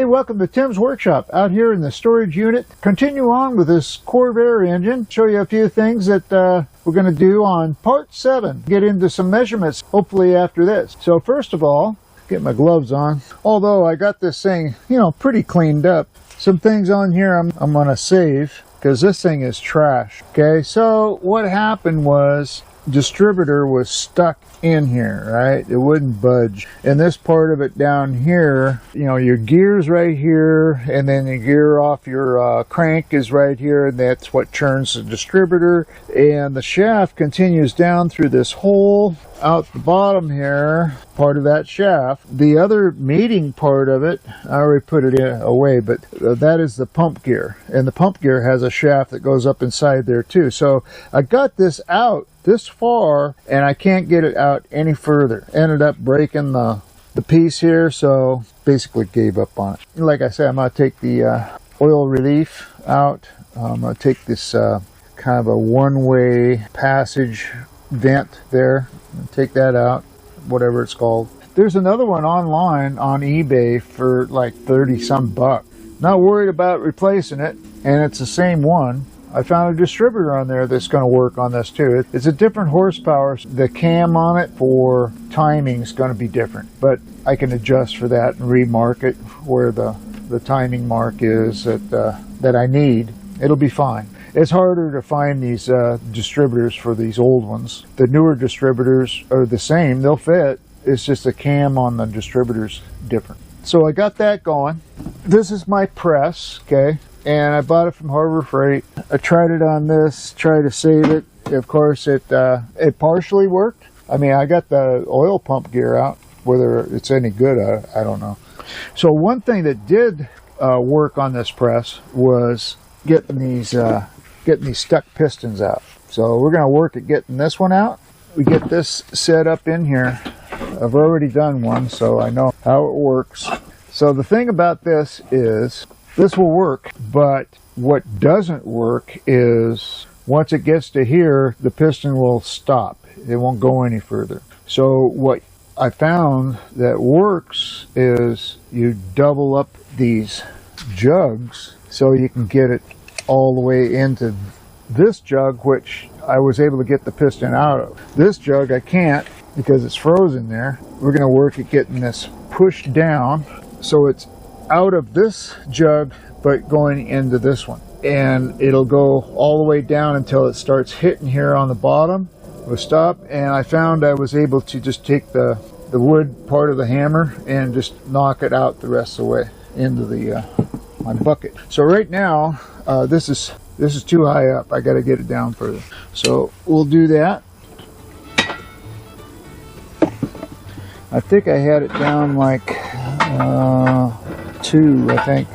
Hey, welcome to Tim's Workshop out here in the storage unit. Continue on with this Corvair engine. Show you a few things that we're going to do on part 7. Get into some measurements hopefully after this. So first of all, get my gloves on. Although I got this thing, pretty cleaned up. Some things on here I'm going to save because this thing is trash. Okay, so what happened was distributor was stuck in here, right? It wouldn't budge. And this part of it down here, your gear's right here, and then the gear off your crank is right here, and that's what turns the distributor. And the shaft continues down through this hole out the bottom here, part of that shaft. The other mating part of it, I already put it away, but that is the pump gear. And the pump gear has a shaft that goes up inside there too. So I got this out this far and I can't get it out any further. Ended up breaking the piece here, so basically gave up on it. Like I said, I'm going to take the oil relief out. I'm going to take this kind of a one-way passage vent there and take that out, whatever it's called. There's another one online on eBay for like 30 some bucks. Not worried about replacing it, and it's the same one. I found a distributor on there that's going to work on this too. It's a different horsepower. The cam on it for timing is going to be different, but I can adjust for that and remark it where the timing mark is that I need. It'll be fine. It's harder to find these distributors for these old ones. The newer distributors are the same. They'll fit. It's just the cam on the distributor's different. So I got that going. This is my press, okay? And I bought it from Harbor Freight. I tried it on this, tried to save it. Of course, it partially worked. I mean, I got the oil pump gear out. Whether it's any good, I don't know. So one thing that did work on this press was getting these stuck pistons out. So we're going to work at getting this one out. We get this set up in here. I've already done one, so I know how it works. So the thing about this is, this will work, but what doesn't work is once it gets to here, the piston will stop. It won't go any further. So what I found that works is you double up these jugs so you can get it all the way into this jug, which I was able to get the piston out of. This jug I can't because it's frozen there. We're going to work at getting this pushed down so it's out of this jug but going into this one, and it'll go all the way down until it starts hitting here on the bottom. We'll stop, and I found I was able to just take the wood part of the hammer and just knock it out the rest of the way into the my bucket. So right now this is too high up. I got to get it down further, so we'll do that. I think I had it down like 2, I think.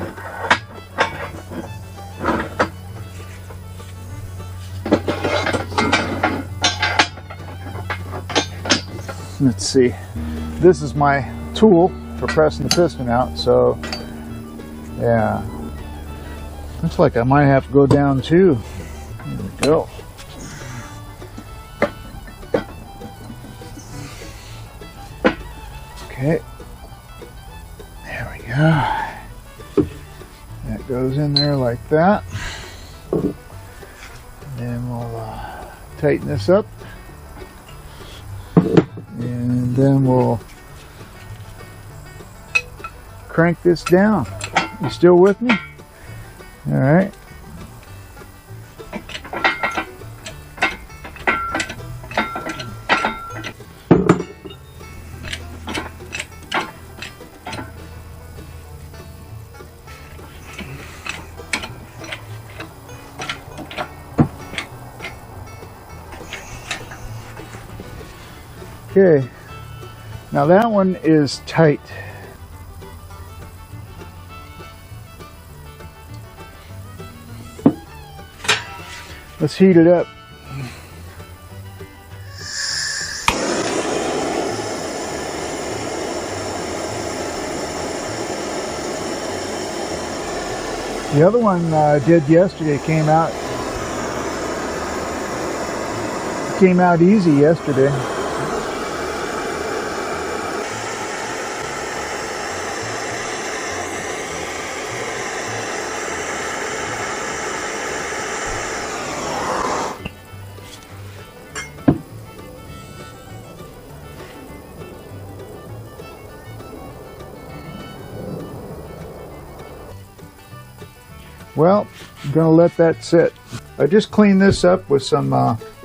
Let's see. This is my tool for pressing the piston out, so yeah. Looks like I might have to go down 2. There we go. Okay. There we go. That goes in there like that. And then we'll tighten this up. And then we'll crank this down. You still with me? All right. Okay, now that one is tight. Let's heat it up. The other one I did yesterday came out easy yesterday. Well, I'm going to let that sit. I just cleaned this up with some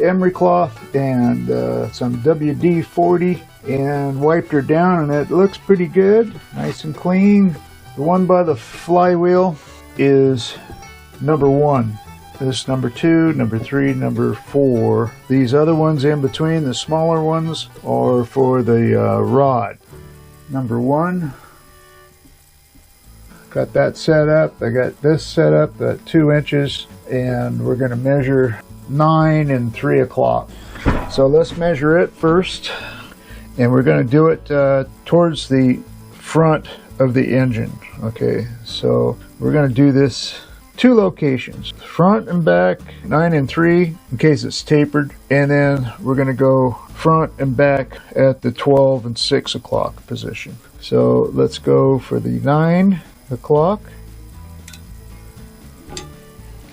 emery cloth and some WD-40 and wiped her down, and it looks pretty good, nice and clean. The one by the flywheel is number 1. This number 2, number 3, number 4. These other ones in between, the smaller ones, are for the rod. Number 1. Got that set up. I got this set up at 2 inches, and we're going to measure 9 and 3 o'clock. So let's measure it first, and we're going to do it towards the front of the engine. Okay, so we're going to do this 2 locations, front and back, 9 and 3 in case it's tapered, and then we're going to go front and back at the 12 and 6 o'clock position. So let's go for the 9 o'clock.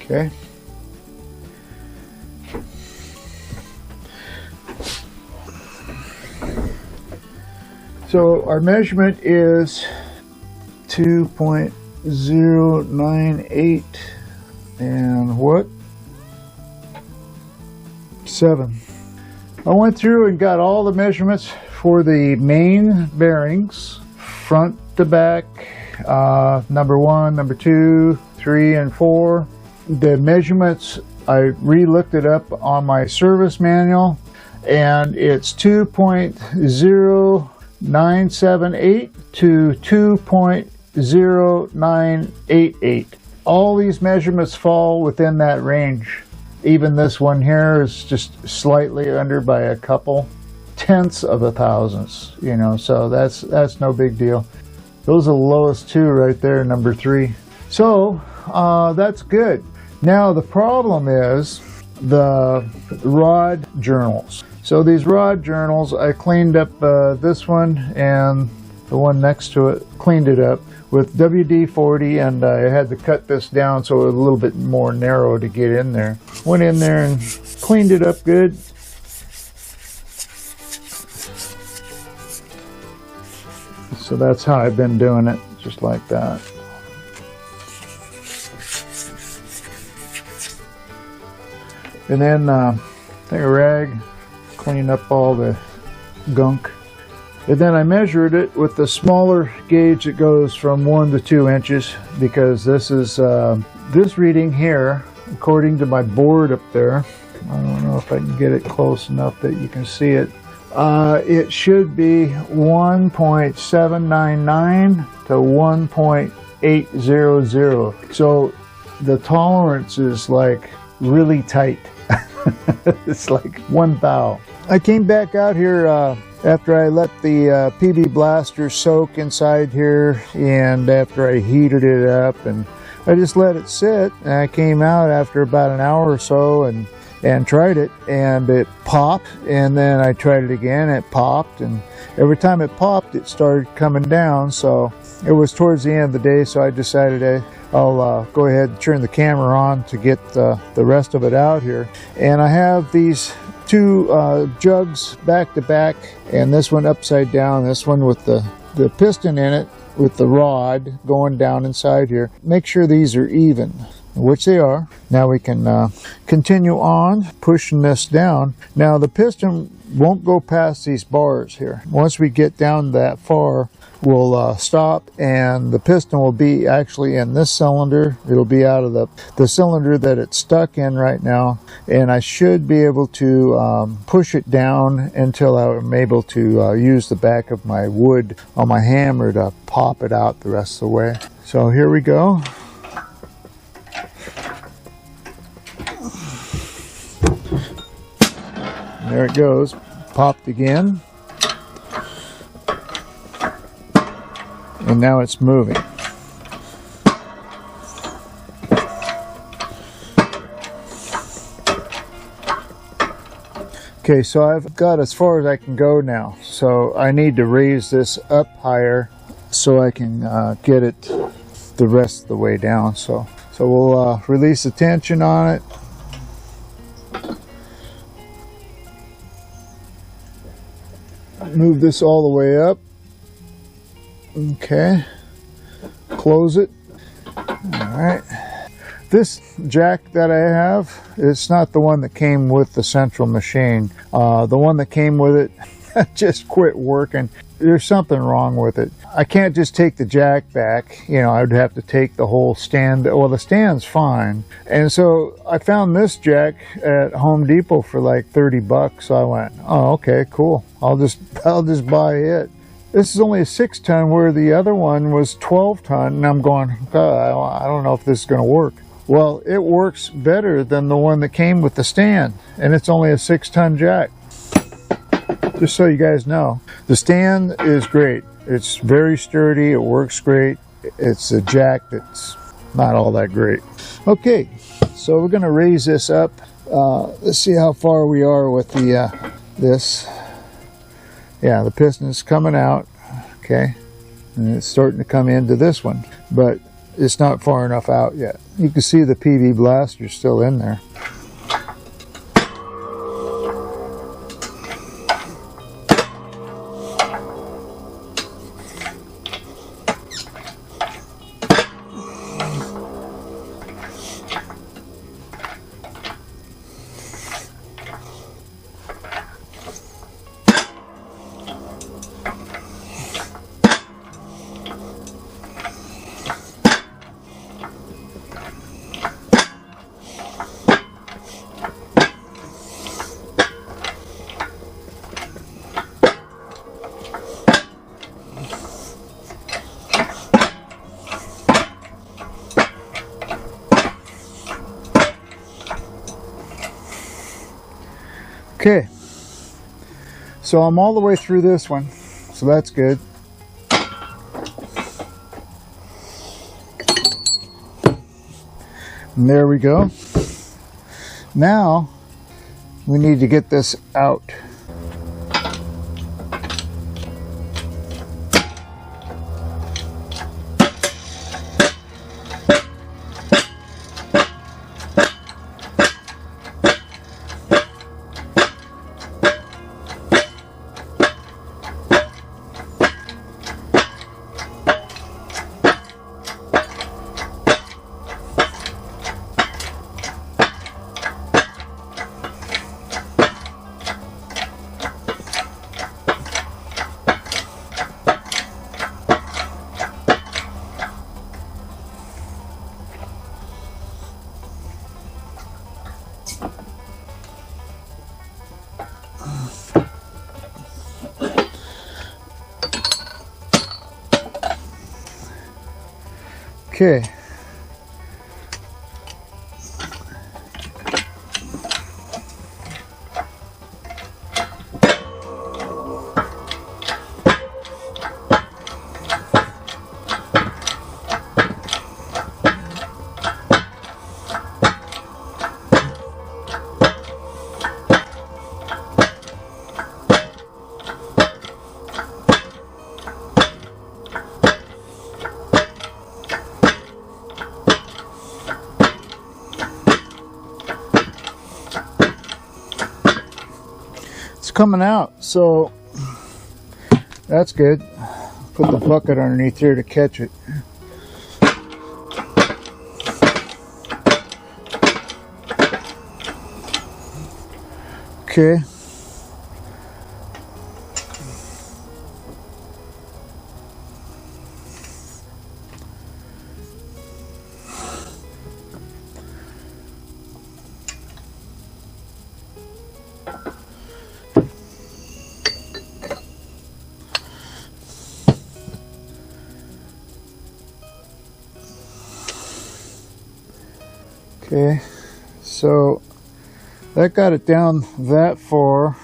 Okay. So our measurement is 2.098 and what? 7. I went through and got all the measurements for the main bearings, front to back, number 1, number 2, 3, and 4. The measurements, I re-looked it up on my service manual, and it's 2.0978 to 2.0988. All these measurements fall within that range. Even this one here is just slightly under by a couple tenths of a thousandths, you know, so that's no big deal. Those are the lowest 2 right there, number 3. So that's good. Now the problem is the rod journals. So these rod journals, I cleaned up this one and the one next to it, cleaned it up with WD-40, and I had to cut this down so it was a little bit more narrow to get in there. Went in there and cleaned it up good. So that's how I've been doing it, just like that. And then take a rag, clean up all the gunk. And then I measured it with the smaller gauge that goes from 1 to 2 inches, because this is this reading here, according to my board up there. I don't know if I can get it close enough that you can see it. It should be 1.799 to 1.800. So the tolerance is like really tight. It's like 1 thou. I came back out here after I let the PB blaster soak inside here, and after I heated it up, and I just let it sit, and I came out after about an hour or so and tried it, and it popped, and then I tried it again, it popped, and every time it popped it started coming down. So it was towards the end of the day, so I decided I'll go ahead and turn the camera on to get the rest of it out here. And I have these 2 jugs back to back, and this one upside down, this one with the piston in it with the rod going down inside here. Make sure these are even, which they are. Now we can continue on pushing this down. Now the piston won't go past these bars here. Once we get down that far, we'll stop, and the piston will be actually in this cylinder. It'll be out of the cylinder that it's stuck in right now, and I should be able to push it down until I'm able to use the back of my wood on my hammer to pop it out the rest of the way. So here we go. There it goes, popped again, and now it's moving. Okay, so I've got as far as I can go now, so I need to raise this up higher so I can get it the rest of the way down. So we'll release the tension on it. Move this all the way up. Okay, close it. All right, This jack that I have, it's not the one that came with the central machine. The one that came with it just quit working. There's something wrong with it. I can't just take the jack back. You know, I'd have to take the whole stand. Well, the stand's fine. And so I found this jack at Home Depot for like 30 bucks. So I went, oh, okay, cool. I'll just buy it. This is only a 6-ton where the other one was 12-ton. And I'm going, I don't know if this is going to work. Well, it works better than the one that came with the stand. And it's only a 6-ton jack. Just so you guys know. The stand is great. It's very sturdy. It works great. It's a jack that's not all that great. Okay, so we're going to raise this up. Let's see how far we are with the this. Yeah, the piston's coming out. Okay, and it's starting to come into this one, but it's not far enough out yet. You can see the PV blaster still in there. Okay, so I'm all the way through this one, so that's good. And there we go. Now we need to get this out. Okay. Coming out, so that's good. Put the bucket underneath here to catch it. Okay. Okay, so that got it down that far.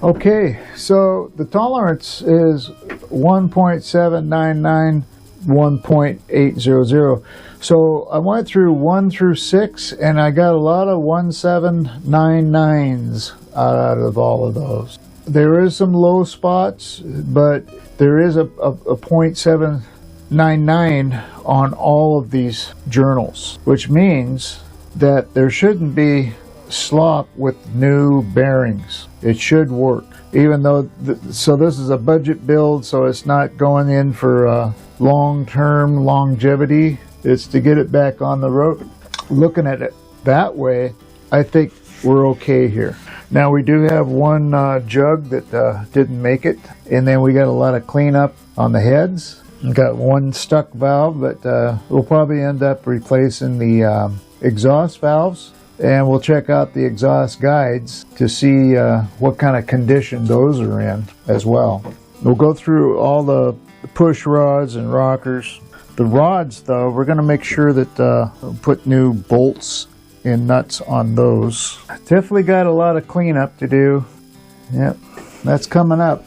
Okay, so the tolerance is 1.799, 1.800. So I went through 1 through 6 and I got a lot of 1799s out of all of those. There is some low spots, but there is a 0.799 on all of these journals, which means that there shouldn't be slop with new bearings. It should work, even though so this is a budget build, so it's not going in for long-term longevity. It's to get it back on the road. Looking at it that way, I think we're okay here. Now we do have one jug that didn't make it, and then we got a lot of cleanup on the heads. We got one stuck valve, but we'll probably end up replacing the exhaust valves, and we'll check out the exhaust guides to see what kind of condition those are in as well. We'll go through all the push rods and rockers. The rods, though, we're going to make sure that we'll put new bolts and nuts on those. Definitely got a lot of cleanup to do. Yep, that's coming up.